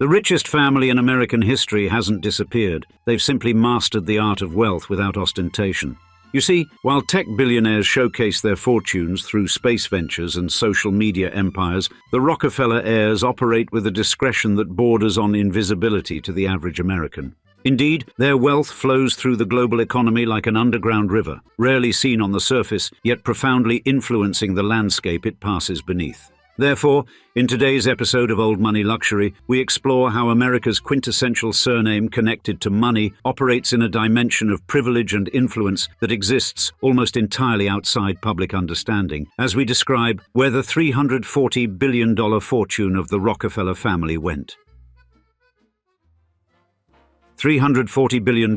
The richest family in American history hasn't disappeared. They've simply mastered the art of wealth without ostentation. You see, while tech billionaires showcase their fortunes through space ventures and social media empires, the Rockefeller heirs operate with a discretion that borders on invisibility to the average American. Indeed, their wealth flows through the global economy like an underground river, rarely seen on the surface, yet profoundly influencing the landscape it passes beneath. Therefore, in today's episode of Old Money Luxury, we explore how America's quintessential surname connected to money operates in a dimension of privilege and influence that exists almost entirely outside public understanding, as we describe where the $340 billion fortune of the Rockefeller family went. $340 billion,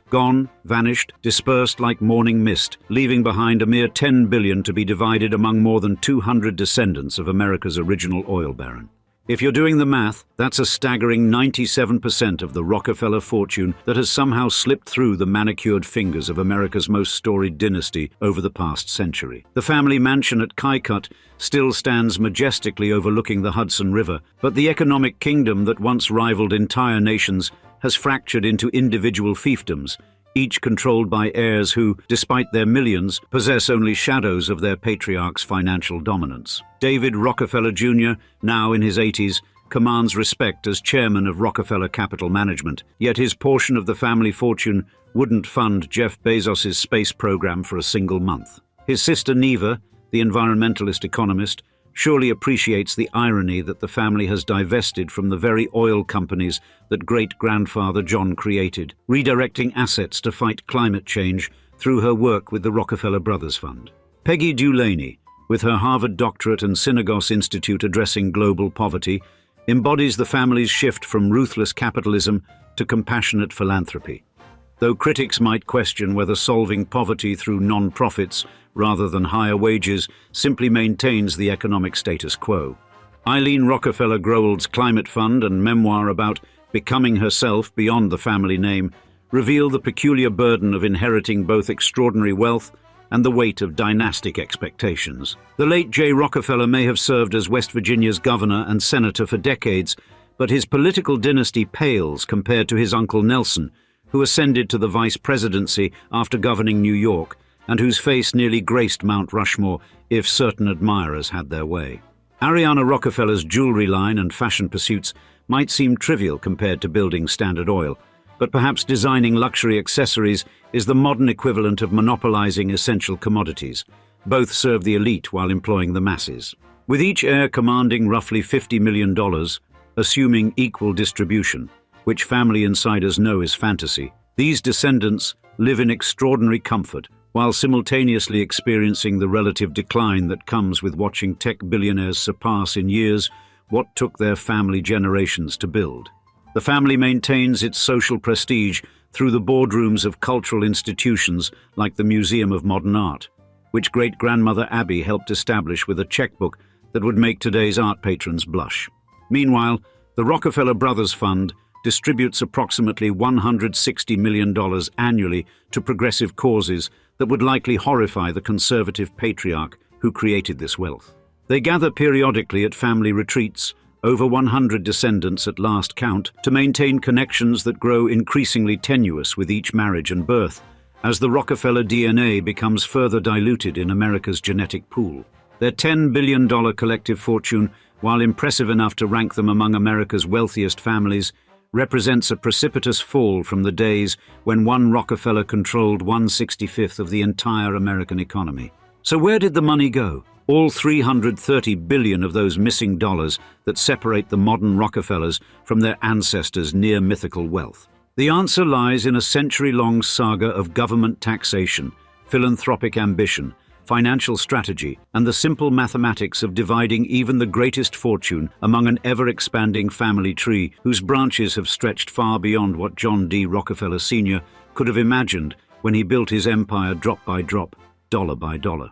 gone, vanished, dispersed like morning mist, leaving behind a mere $10 billion to be divided among more than 200 descendants of America's original oil baron. If you're doing the math, that's a staggering 97% of the Rockefeller fortune that has somehow slipped through the manicured fingers of America's most storied dynasty over the past century. The family mansion at Caicut still stands majestically overlooking the Hudson River, but the economic kingdom that once rivaled entire nations has fractured into individual fiefdoms, each controlled by heirs who, despite their millions, possess only shadows of their patriarch's financial dominance. David Rockefeller Jr., now in his 80s, commands respect as chairman of Rockefeller Capital Management, yet his portion of the family fortune wouldn't fund Jeff Bezos's space program for a single month. His sister Neva, the environmentalist economist, surely appreciates the irony that the family has divested from the very oil companies that great-grandfather John created, redirecting assets to fight climate change through her work with the Rockefeller Brothers Fund. Peggy Dulaney, with her Harvard doctorate and Synagogue Institute addressing global poverty, embodies the family's shift from ruthless capitalism to compassionate philanthropy. Though critics might question whether solving poverty through non-profits rather than higher wages simply maintains the economic status quo. Eileen Rockefeller Groeld's Climate Fund and memoir about becoming herself beyond the family name reveal the peculiar burden of inheriting both extraordinary wealth and the weight of dynastic expectations. The late J. Rockefeller may have served as West Virginia's governor and senator for decades, but his political dynasty pales compared to his uncle Nelson, who ascended to the vice presidency after governing New York, and whose face nearly graced Mount Rushmore if certain admirers had their way. Ariana Rockefeller's jewelry line and fashion pursuits might seem trivial compared to building Standard Oil, but perhaps designing luxury accessories is the modern equivalent of monopolizing essential commodities. Both serve the elite while employing the masses. With each heir commanding roughly $50 million, assuming equal distribution, which family insiders know is fantasy, these descendants live in extraordinary comfort, while simultaneously experiencing the relative decline that comes with watching tech billionaires surpass in years what took their family generations to build. The family maintains its social prestige through the boardrooms of cultural institutions like the Museum of Modern Art, which great-grandmother Abby helped establish with a checkbook that would make today's art patrons blush. Meanwhile, the Rockefeller Brothers Fund distributes approximately $160 million annually to progressive causes that would likely horrify the conservative patriarch who created this wealth. They gather periodically at family retreats, over 100 descendants at last count, to maintain connections that grow increasingly tenuous with each marriage and birth, as the Rockefeller DNA becomes further diluted in America's genetic pool. Their $10 billion collective fortune, while impressive enough to rank them among America's wealthiest families, represents a precipitous fall from the days when one Rockefeller controlled 1/65 of the entire American economy. So where did the money go? All $330 billion of those missing dollars that separate the modern Rockefellers from their ancestors' near-mythical wealth. The answer lies in a century-long saga of government taxation, philanthropic ambition, financial strategy, and the simple mathematics of dividing even the greatest fortune among an ever-expanding family tree whose branches have stretched far beyond what John D. Rockefeller Sr. could have imagined when he built his empire drop by drop, dollar by dollar.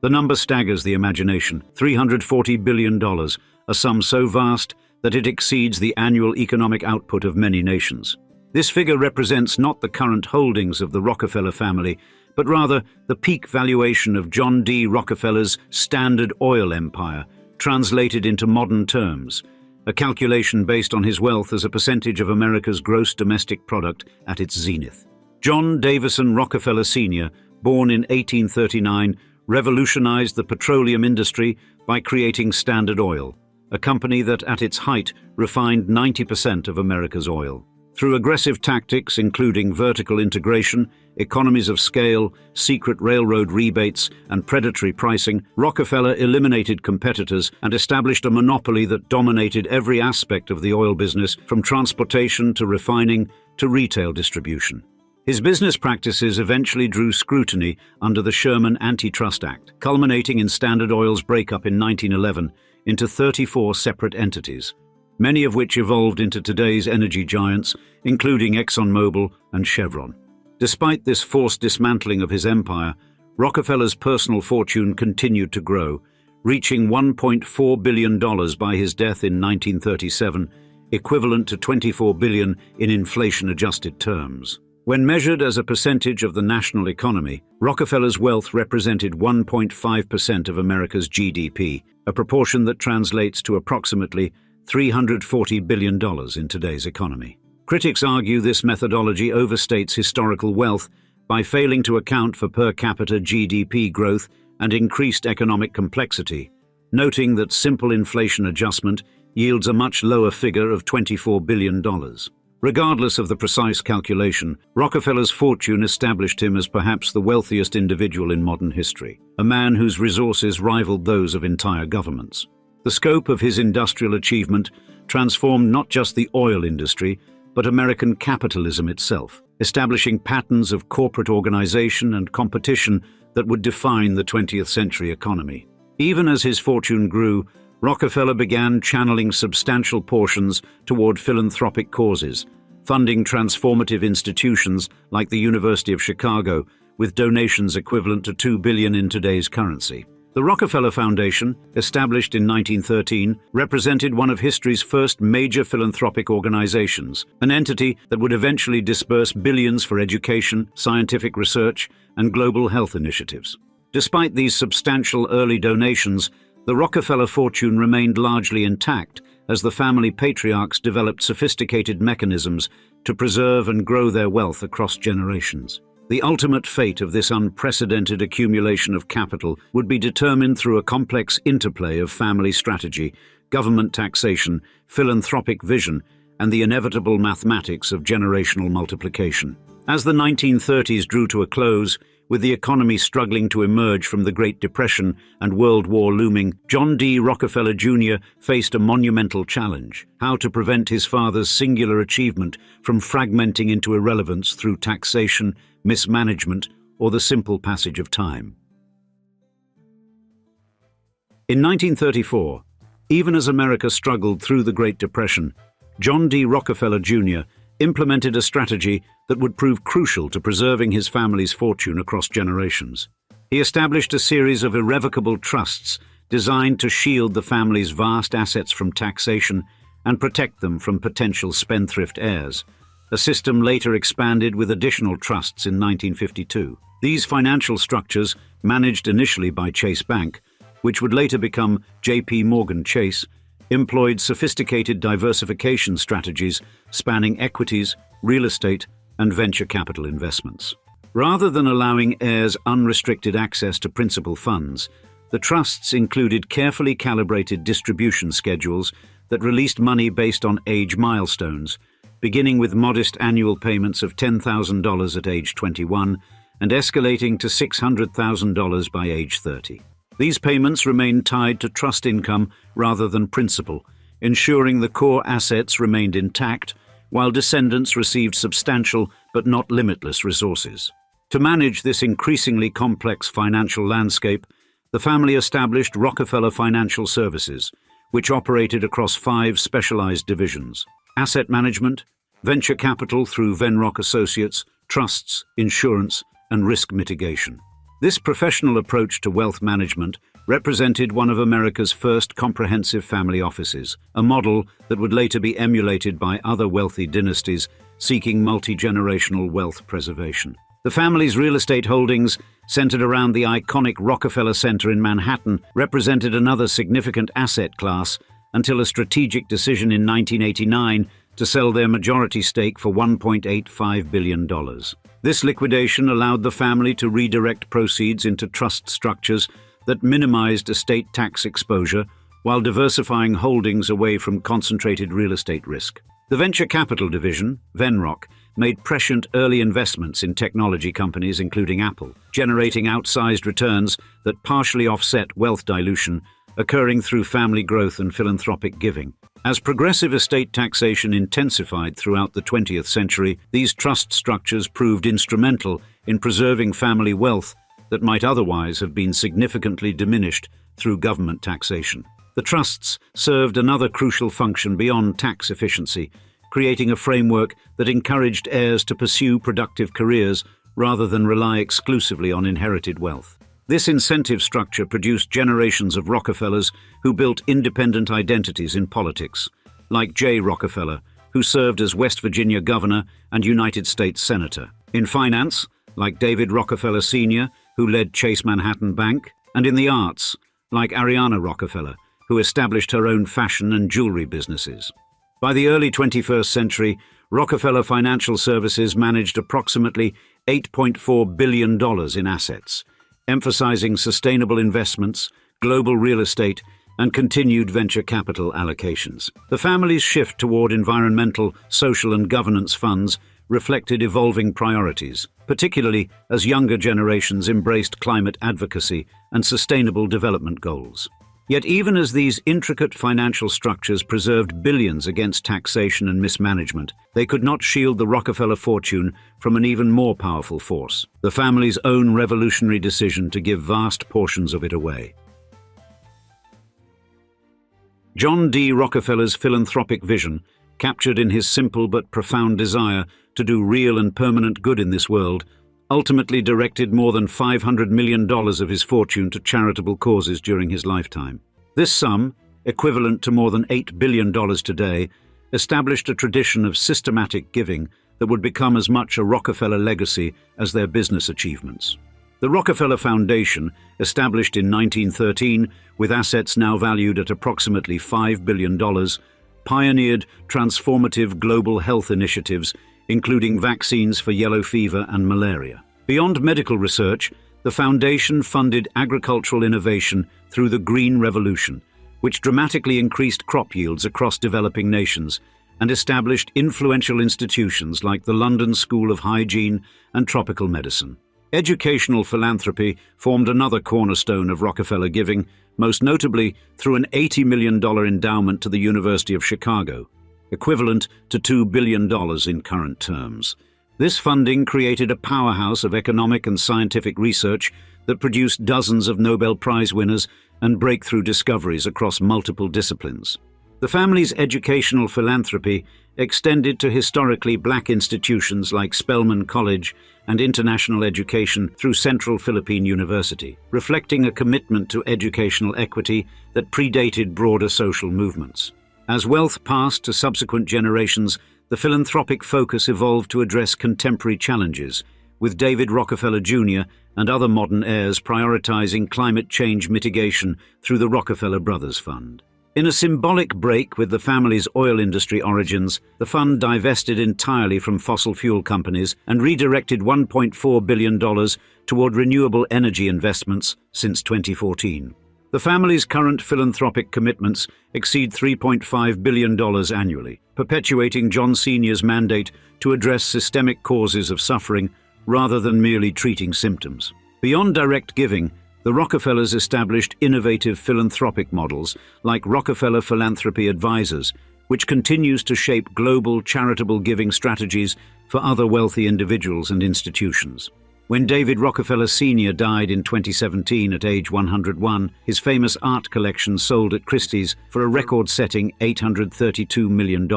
The number staggers the imagination, $340 billion, a sum so vast that it exceeds the annual economic output of many nations. This figure represents not the current holdings of the Rockefeller family, but rather the peak valuation of John D. Rockefeller's Standard Oil empire, translated into modern terms, a calculation based on his wealth as a percentage of America's gross domestic product at its zenith. John Davison Rockefeller Sr., born in 1839, revolutionized the petroleum industry by creating Standard Oil, a company that at its height refined 90% of America's oil. Through aggressive tactics including vertical integration, economies of scale, secret railroad rebates, and predatory pricing, Rockefeller eliminated competitors and established a monopoly that dominated every aspect of the oil business, from transportation to refining to retail distribution. His business practices eventually drew scrutiny under the Sherman Antitrust Act, culminating in Standard Oil's breakup in 1911 into 34 separate entities, many of which evolved into today's energy giants, including ExxonMobil and Chevron. Despite this forced dismantling of his empire, Rockefeller's personal fortune continued to grow, reaching $1.4 billion by his death in 1937, equivalent to $24 billion in inflation-adjusted terms. When measured as a percentage of the national economy, Rockefeller's wealth represented 1.5% of America's GDP, a proportion that translates to approximately $340 billion in today's economy. Critics argue this methodology overstates historical wealth by failing to account for per capita GDP growth and increased economic complexity, noting that simple inflation adjustment yields a much lower figure of $24 billion. Regardless of the precise calculation, Rockefeller's fortune established him as perhaps the wealthiest individual in modern history, a man whose resources rivaled those of entire governments. The scope of his industrial achievement transformed not just the oil industry, but American capitalism itself, establishing patterns of corporate organization and competition that would define the 20th century economy. Even as his fortune grew, Rockefeller began channeling substantial portions toward philanthropic causes, funding transformative institutions like the University of Chicago with donations equivalent to $2 billion in today's currency. The Rockefeller Foundation, established in 1913, represented one of history's first major philanthropic organizations, an entity that would eventually disperse billions for education, scientific research, and global health initiatives. Despite these substantial early donations, the Rockefeller fortune remained largely intact as the family patriarchs developed sophisticated mechanisms to preserve and grow their wealth across generations. The ultimate fate of this unprecedented accumulation of capital would be determined through a complex interplay of family strategy, government taxation, philanthropic vision, and the inevitable mathematics of generational multiplication. As the 1930s drew to a close, with the economy struggling to emerge from the Great Depression and World War looming, John D. Rockefeller Jr. faced a monumental challenge: how to prevent his father's singular achievement from fragmenting into irrelevance through taxation, mismanagement, or the simple passage of time. In 1934, even as America struggled through the Great Depression, John D. Rockefeller Jr. implemented a strategy that would prove crucial to preserving his family's fortune across generations. He established a series of irrevocable trusts designed to shield the family's vast assets from taxation and protect them from potential spendthrift heirs, a system later expanded with additional trusts in 1952. These financial structures, managed initially by Chase Bank, which would later become J.P. Morgan Chase, employed sophisticated diversification strategies spanning equities, real estate, and venture capital investments. Rather than allowing heirs unrestricted access to principal funds, the trusts included carefully calibrated distribution schedules that released money based on age milestones, beginning with modest annual payments of $10,000 at age 21 and escalating to $600,000 by age 30. These payments remained tied to trust income rather than principal, ensuring the core assets remained intact while descendants received substantial but not limitless resources. To manage this increasingly complex financial landscape, the family established Rockefeller Financial Services, which operated across 5 specialized divisions: asset management, venture capital through Venrock Associates, trusts, insurance, and risk mitigation. This professional approach to wealth management represented one of America's first comprehensive family offices, a model that would later be emulated by other wealthy dynasties seeking multi-generational wealth preservation. The family's real estate holdings, centered around the iconic Rockefeller Center in Manhattan, represented another significant asset class until a strategic decision in 1989 to sell their majority stake for $1.85 billion. This liquidation allowed the family to redirect proceeds into trust structures that minimized estate tax exposure while diversifying holdings away from concentrated real estate risk. The venture capital division, Venrock, made prescient early investments in technology companies including Apple, generating outsized returns that partially offset wealth dilution occurring through family growth and philanthropic giving. As progressive estate taxation intensified throughout the 20th century, these trust structures proved instrumental in preserving family wealth that might otherwise have been significantly diminished through government taxation. The trusts served another crucial function beyond tax efficiency, creating a framework that encouraged heirs to pursue productive careers rather than rely exclusively on inherited wealth. This incentive structure produced generations of Rockefellers who built independent identities in politics, like J. Rockefeller, who served as West Virginia governor and United States senator. In finance, like David Rockefeller Sr., who led Chase Manhattan Bank, and in the arts, like Ariana Rockefeller, who established her own fashion and jewelry businesses. By the early 21st century, Rockefeller Financial Services managed approximately $8.4 billion in assets, emphasizing sustainable investments, global real estate, and continued venture capital allocations. The family's shift toward environmental, social, and governance funds reflected evolving priorities, particularly as younger generations embraced climate advocacy and sustainable development goals. Yet even as these intricate financial structures preserved billions against taxation and mismanagement, they could not shield the Rockefeller fortune from an even more powerful force: the family's own revolutionary decision to give vast portions of it away. John D. Rockefeller's philanthropic vision, captured in his simple but profound desire to do real and permanent good in this world, ultimately directed more than $500 million of his fortune to charitable causes during his lifetime. This sum, equivalent to more than $8 billion today, established a tradition of systematic giving that would become as much a Rockefeller legacy as their business achievements. The Rockefeller Foundation, established in 1913 with assets now valued at approximately $5 billion, pioneered transformative global health initiatives including vaccines for yellow fever and malaria. Beyond medical research, the foundation funded agricultural innovation through the Green Revolution, which dramatically increased crop yields across developing nations and established influential institutions like the London School of Hygiene and Tropical Medicine. Educational philanthropy formed another cornerstone of Rockefeller giving, most notably through an $80 million endowment to the University of Chicago, equivalent to $2 billion in current terms. This funding created a powerhouse of economic and scientific research that produced dozens of Nobel Prize winners and breakthrough discoveries across multiple disciplines. The family's educational philanthropy extended to historically black institutions like Spelman College and international education through Central Philippine University, reflecting a commitment to educational equity that predated broader social movements. As wealth passed to subsequent generations, the philanthropic focus evolved to address contemporary challenges, with David Rockefeller Jr. and other modern heirs prioritizing climate change mitigation through the Rockefeller Brothers Fund. In a symbolic break with the family's oil industry origins, the fund divested entirely from fossil fuel companies and redirected $1.4 billion toward renewable energy investments since 2014. The family's current philanthropic commitments exceed $3.5 billion annually, perpetuating John Sr.'s mandate to address systemic causes of suffering rather than merely treating symptoms. Beyond direct giving, the Rockefellers established innovative philanthropic models like Rockefeller Philanthropy Advisors, which continues to shape global charitable giving strategies for other wealthy individuals and institutions. When David Rockefeller Sr. died in 2017 at age 101, his famous art collection sold at Christie's for a record-setting $832 million,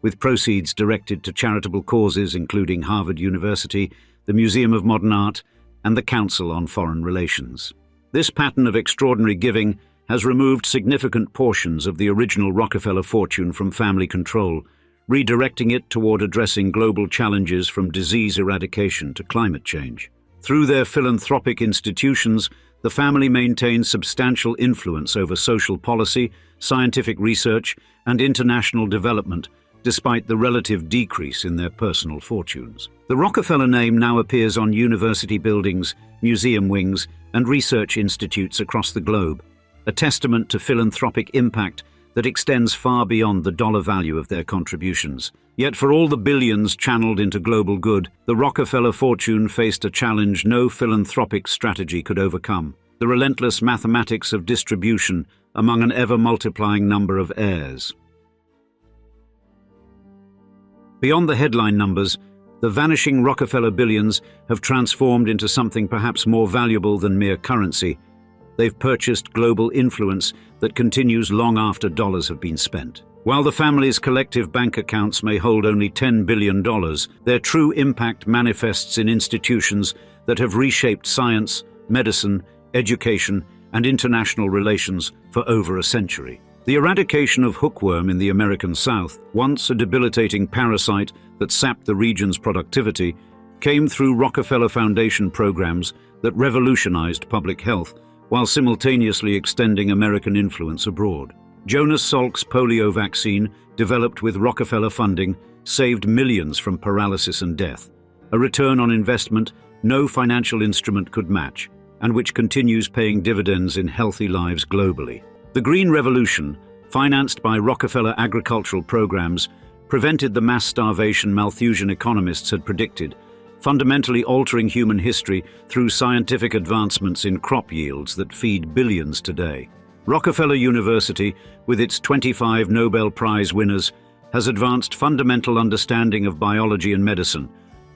with proceeds directed to charitable causes including Harvard University, the Museum of Modern Art, and the Council on Foreign Relations. This pattern of extraordinary giving has removed significant portions of the original Rockefeller fortune from family control, redirecting it toward addressing global challenges from disease eradication to climate change. Through their philanthropic institutions, the family maintains substantial influence over social policy, scientific research, and international development, despite the relative decrease in their personal fortunes. The Rockefeller name now appears on university buildings, museum wings, and research institutes across the globe, a testament to philanthropic impact that extends far beyond the dollar value of their contributions. Yet for all the billions channeled into global good, the Rockefeller fortune faced a challenge no philanthropic strategy could overcome: the relentless mathematics of distribution among an ever-multiplying number of heirs. Beyond the headline numbers, the vanishing Rockefeller billions have transformed into something perhaps more valuable than mere currency. They've purchased global influence that continues long after dollars have been spent. While the family's collective bank accounts may hold only $10 billion, their true impact manifests in institutions that have reshaped science, medicine, education, and international relations for over a century. The eradication of hookworm in the American South, once a debilitating parasite that sapped the region's productivity, came through Rockefeller Foundation programs that revolutionized public health while simultaneously extending American influence abroad. Jonas Salk's polio vaccine, developed with Rockefeller funding, saved millions from paralysis and death, a return on investment no financial instrument could match, and which continues paying dividends in healthy lives globally. The Green Revolution, financed by Rockefeller agricultural programs, prevented the mass starvation Malthusian economists had predicted, fundamentally altering human history through scientific advancements in crop yields that feed billions today. Rockefeller University, with its 25 Nobel Prize winners, has advanced fundamental understanding of biology and medicine,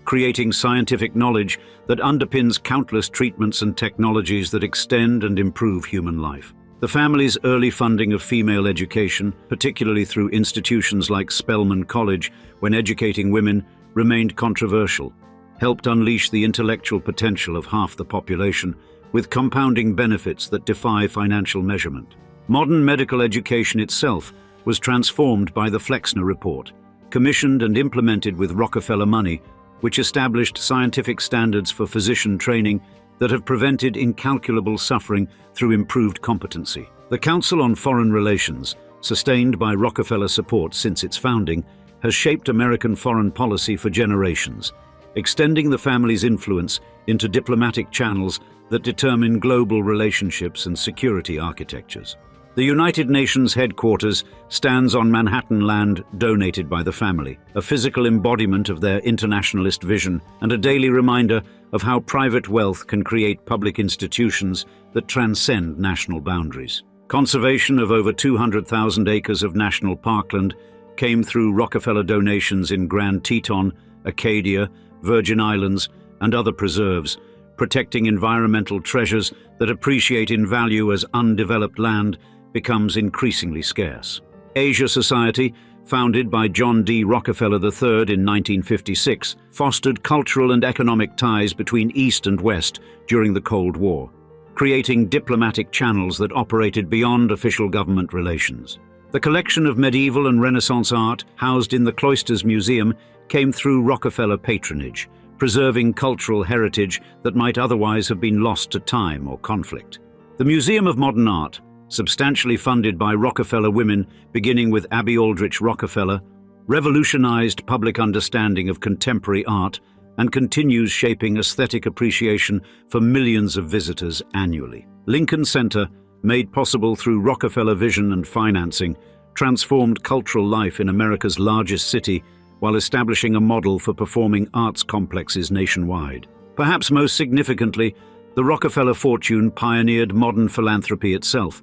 creating scientific knowledge that underpins countless treatments and technologies that extend and improve human life. The family's early funding of female education, particularly through institutions like Spelman College, when educating women, remained controversial, helped unleash the intellectual potential of half the population, with compounding benefits that defy financial measurement. Modern medical education itself was transformed by the Flexner Report, commissioned and implemented with Rockefeller money, which established scientific standards for physician training that have prevented incalculable suffering through improved competency. The Council on Foreign Relations, sustained by Rockefeller support since its founding, has shaped American foreign policy for generations, extending the family's influence into diplomatic channels that determine global relationships and security architectures. The United Nations headquarters stands on Manhattan land donated by the family, a physical embodiment of their internationalist vision and a daily reminder of how private wealth can create public institutions that transcend national boundaries. Conservation of over 200,000 acres of national parkland came through Rockefeller donations in Grand Teton, Acadia, Virgin Islands, and other preserves, protecting environmental treasures that appreciate in value as undeveloped land becomes increasingly scarce. Asia Society, founded by John D. Rockefeller III in 1956, fostered cultural and economic ties between East and West during the Cold War, creating diplomatic channels that operated beyond official government relations. The collection of medieval and Renaissance art housed in the Cloisters Museum came through Rockefeller patronage, preserving cultural heritage that might otherwise have been lost to time or conflict. The Museum of Modern Art, substantially funded by Rockefeller women, beginning with Abby Aldrich Rockefeller, revolutionized public understanding of contemporary art and continues shaping aesthetic appreciation for millions of visitors annually. Lincoln Center, made possible through Rockefeller vision and financing, transformed cultural life in America's largest city while establishing a model for performing arts complexes nationwide. Perhaps most significantly, the Rockefeller fortune pioneered modern philanthropy itself,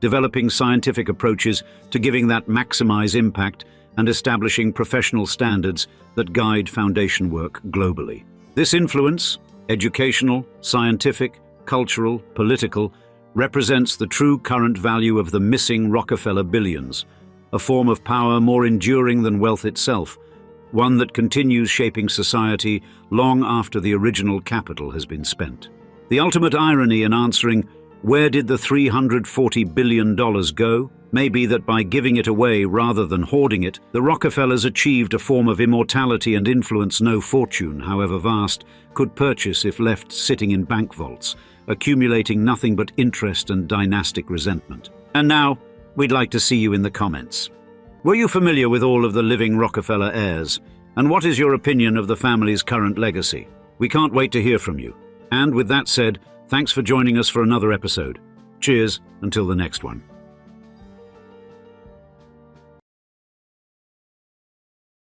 developing scientific approaches to giving that maximize impact and establishing professional standards that guide foundation work globally. This influence, educational, scientific, cultural, political, represents the true current value of the missing Rockefeller billions, a form of power more enduring than wealth itself, one that continues shaping society long after the original capital has been spent. The ultimate irony in answering, Where did the $340 billion go? Maybe that by giving it away rather than hoarding it, the Rockefellers achieved a form of immortality and influence no fortune, however vast, could purchase if left sitting in bank vaults, accumulating nothing but interest and dynastic resentment. And now, we'd like to see you in the comments. Were you familiar with all of the living Rockefeller heirs? And what is your opinion of the family's current legacy? We can't wait to hear from you. And with that said, thanks for joining us for another episode. Cheers, until the next one.